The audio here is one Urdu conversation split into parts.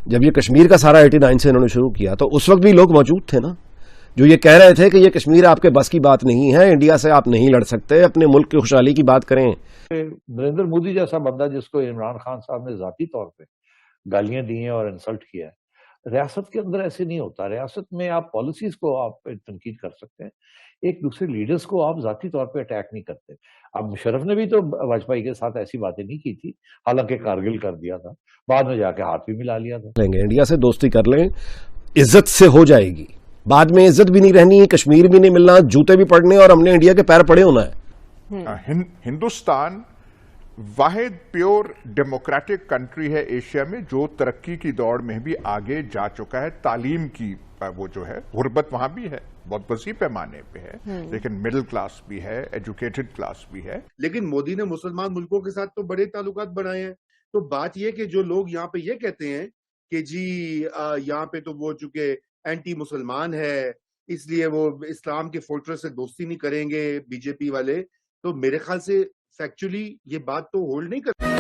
جب یہ کشمیر کا سارا 89 سے انہوں نے شروع کیا تو اس وقت بھی لوگ موجود تھے نا جو یہ کہہ رہے تھے کہ یہ کشمیر آپ کے بس کی بات نہیں ہے، انڈیا سے آپ نہیں لڑ سکتے، اپنے ملک کی خوشحالی کی بات کریں۔ نریندر مودی جیسا بندہ جس کو عمران خان صاحب نے ذاتی طور پہ گالیاں دی ہیں اور انسلٹ کیا ہے، ریاست کے اندر ایسے نہیں ہوتا۔ ریاست میں آپ پالیسیز کو آپ تنقید کر سکتے ہیں، ایک دوسرے لیڈرز کو آپ ذاتی طور پہ اٹیک نہیں کرتے۔ اب مشرف نے بھی تو واجپئی کے ساتھ ایسی باتیں نہیں کی تھی، حالانکہ کارگل کر دیا تھا، بعد میں جا کے ہاتھ بھی ملا لیا تھا۔ انڈیا سے دوستی کر لیں، عزت سے ہو جائے گی، بعد میں عزت بھی نہیں رہنی، کشمیر بھی نہیں ملنا، جوتے بھی پڑنے اور ہم نے انڈیا کے پیر پڑے ہونا ہے۔ ہندوستان واحد پیور ڈیموکریٹک کنٹری ہے ایشیا میں جو ترقی کی دوڑ میں بھی آگے جا چکا ہے۔ تعلیم کی وہ جو ہے غربت وہاں بھی ہے، بہت وسیع پیمانے پہ ہے، لیکن مڈل کلاس بھی ہے، ایجوکیٹڈ کلاس بھی ہے۔ لیکن مودی نے مسلمان ملکوں کے ساتھ تو بڑے تعلقات بنائے ہیں۔ تو بات یہ کہ جو لوگ یہاں پہ یہ کہتے ہیں کہ جی یہاں پہ تو وہ چونکہ اینٹی مسلمان ہے اس لیے وہ اسلام کے فورٹریس سے دوستی نہیں کریں گے بی جے پی والے، تو میرے خیال سے فیکچولی یہ بات تو ہولڈ نہیں کرتی۔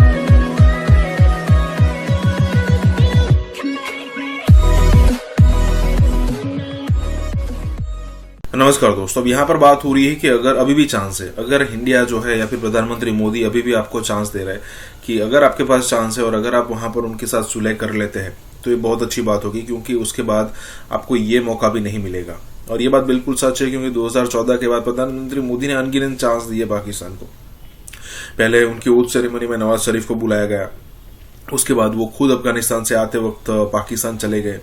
نمسکار دوستو، اب یہاں پر بات ہو رہی ہے کہ اگر ابھی بھی چانس ہے، اگر انڈیا جو ہے یا پھر پردھان منتری مودی ابھی بھی آپ کو چانس دے رہا ہے کہ اگر آپ کے پاس چانس ہے اور اگر آپ وہاں پر ان کے ساتھ صلح کر لیتے ہیں تو یہ بہت اچھی بات ہوگی، کیونکہ اس کے بعد آپ کو یہ موقع بھی نہیں ملے گا۔ اور یہ بات بالکل سچ ہے، کیونکہ 2014 کے بعد پردھان منتری مودی نے انگنت چانس دیے پاکستان کو۔ پہلے ان کی عود سیریمنی میں نواز شریف کو بلایا گیا، اس کے بعد وہ خود افغانستان سے آتے وقت پاکستان چلے گئے۔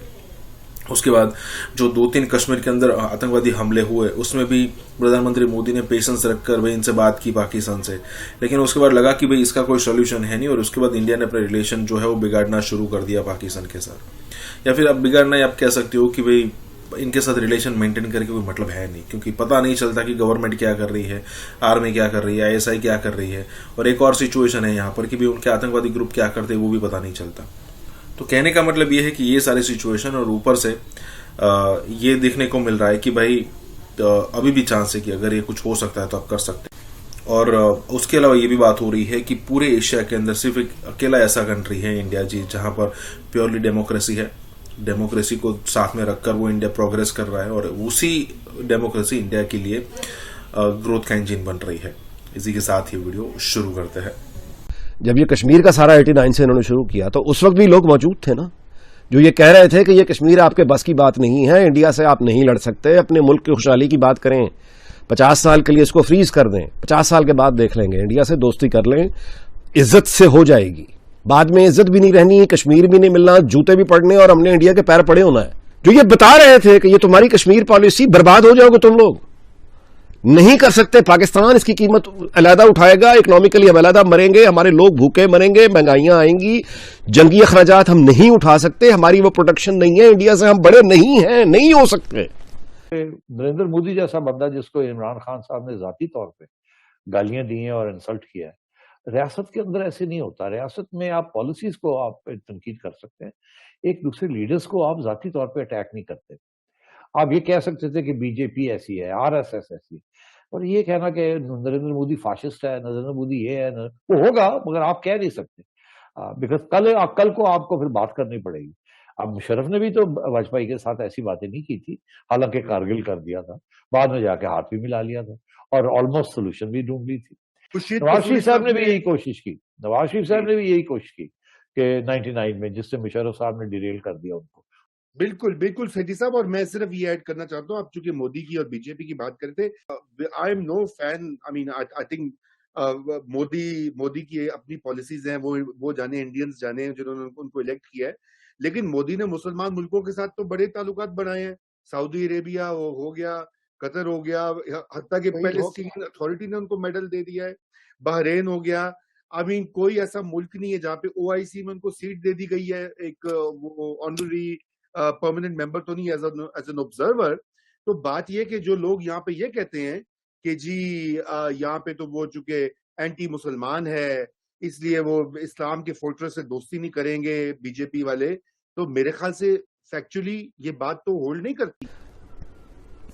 اس کے بعد جو 2-3 کشمیر کے اندر آتنکوادی حملے ہوئے اس میں بھی پردھان منتری مودی نے پیشنس رکھ کر ان سے بات کی پاکستان سے، لیکن اس کے بعد لگا کہ اس کا کوئی سولوشن ہے نہیں، اور اس کے بعد انڈیا نے اپنے ریلیشن جو ہے وہ بگاڑنا شروع کر دیا پاکستان کے ساتھ۔ یا پھر اب بگاڑنا ہی آپ کہہ سکتے ہو کہ ان کے ساتھ ریلیشن مینٹین کر کے کوئی مطلب ہے نہیں، کیونکہ پتہ نہیں چلتا کہ گورنمنٹ کیا کر رہی ہے، آرمی کیا کر رہی ہے، ISI کیا کر رہی ہے، اور ایک اور سچویشن ہے یہاں پر کہ ان کے آتنکوادی گروپ کیا کرتے ہیں وہ بھی پتہ نہیں چلتا۔ تو کہنے کا مطلب یہ ہے کہ یہ ساری سچویشن اور اوپر سے یہ دیکھنے کو مل رہا ہے کہ ابھی بھی چانس ہے کہ اگر یہ کچھ ہو سکتا ہے تو آپ کر سکتے ہیں۔ اور اس کے علاوہ یہ بھی بات ہو رہی ہے کہ پورے ایشیا کے اندر صرف ایک اکیلا ایسا کنٹری ہے انڈیا جی جہاں پر پیورلی ڈیموکریسی ہے، ڈیموکریسی کو ساتھ میں رکھ کر وہ انڈیا پروگریس کر رہا ہے، اور اسی ڈیموکریسی انڈیا کے لیے گروتھ کا انجن بن رہی ہے۔ اسی کے ساتھ یہ ویڈیو شروع کرتے ہیں۔ جب یہ کشمیر کا سارا 89 سے انہوں نے شروع کیا تو اس وقت بھی لوگ موجود تھے نا جو یہ کہہ رہے تھے کہ یہ کشمیر آپ کے بس کی بات نہیں ہے، انڈیا سے آپ نہیں لڑ سکتے، اپنے ملک کی خوشحالی کی بات کریں، 50 سال کے لیے اس کو فریز کر دیں، 50 سال کے بعد دیکھ لیں گے، انڈیا سے دوستی کر لیں، عزت سے ہو جائے گی، بعد میں عزت بھی نہیں رہنی، کشمیر بھی نہیں ملنا، جوتے بھی پڑنے اور ہم نے انڈیا کے پیر پڑے ہونا ہے۔ جو یہ بتا رہے تھے کہ یہ تمہاری کشمیر پالیسی، برباد ہو جاؤ گے تم لوگ، نہیں کر سکتے، پاکستان اس کی قیمت علیحدہ اٹھائے گا، اکنامیکلی ہم علیحدہ مریں گے، ہمارے لوگ بھوکے مریں گے، مہنگائیاں آئیں گی، جنگی اخراجات ہم نہیں اٹھا سکتے، ہماری وہ پروڈکشن نہیں ہے، انڈیا سے ہم بڑے نہیں ہیں، نہیں ہو سکتے۔ نریندر مودی جیسا بندہ جس کو عمران خان صاحب نے ذاتی طور پہ گالیاں دی ہیں اور انسلٹ کیا ہے، ریاست کے اندر ایسے نہیں ہوتا۔ ریاست میں آپ پالیسیز کو آپ تنقید کر سکتے ہیں، ایک دوسرے لیڈرز کو آپ ذاتی طور پہ اٹیک نہیں کرتے۔ آپ یہ کہہ سکتے تھے کہ بی جے پی ایسی ہے، RSS ایسی ہے، اور یہ کہنا کہ نریندر مودی فاشسٹ ہے، نریندر مودی یہ ہے، وہ ہوگا مگر آپ کہہ نہیں سکتے، بیکاز کل کو آپ کو پھر بات کرنی پڑے گی۔ اب مشرف نے بھی تو واجپئی کے ساتھ ایسی باتیں نہیں کی تھی، حالانکہ کارگل کر دیا تھا، بعد میں جا کے ہاتھ بھی ملا لیا تھا اور آلموسٹ سولوشن بھی ڈھونڈ لی تھی۔ نواز شریف صاحب نے بھی یہی کوشش کی کہ 99 میں جس سے مشرف صاحب نے ڈیریل کر دیا ان کو۔ بالکل سیٹھی صاحب، اور میں صرف یہ ایڈ کرنا چاہتا ہوں، آپ چونکہ مودی کی اور بی جے پی کی بات کرتے، I am no fan, I think Modi کی اپنی پالیسیز ہیں، وہ جانے، انڈینز جانے جنہوں نے ان کو الیکٹ کیا ہے، لیکن مودی نے مسلمان ملکوں کے ساتھ تو بڑے تعلقات بنائے ہیں۔ سعودی عربیہ ہو گیا، قطر ہو گیا، حتیٰ کہ پیلسٹین اتھارٹی نے ان کو میڈل دے دیا ہے، بحرین ہو گیا۔ کوئی ایسا ملک نہیں ہے جہاں پہ OIC میں ان کو سیٹ دے دی گئی ہے، ایک وہ آنرری پرماننٹ ممبر تو نہیں، ایز این آبزرور۔ تو بات یہ کہ جو لوگ یہاں پہ یہ کہتے ہیں کہ جی یہاں پہ تو وہ چونکہ اینٹی مسلمان ہے اس لیے وہ اسلام کے فورٹریس سے دوستی نہیں کریں گے بی جے پی والے، تو میرے خیال سے فیکچولی یہ بات تو ہولڈ نہیں کرتی۔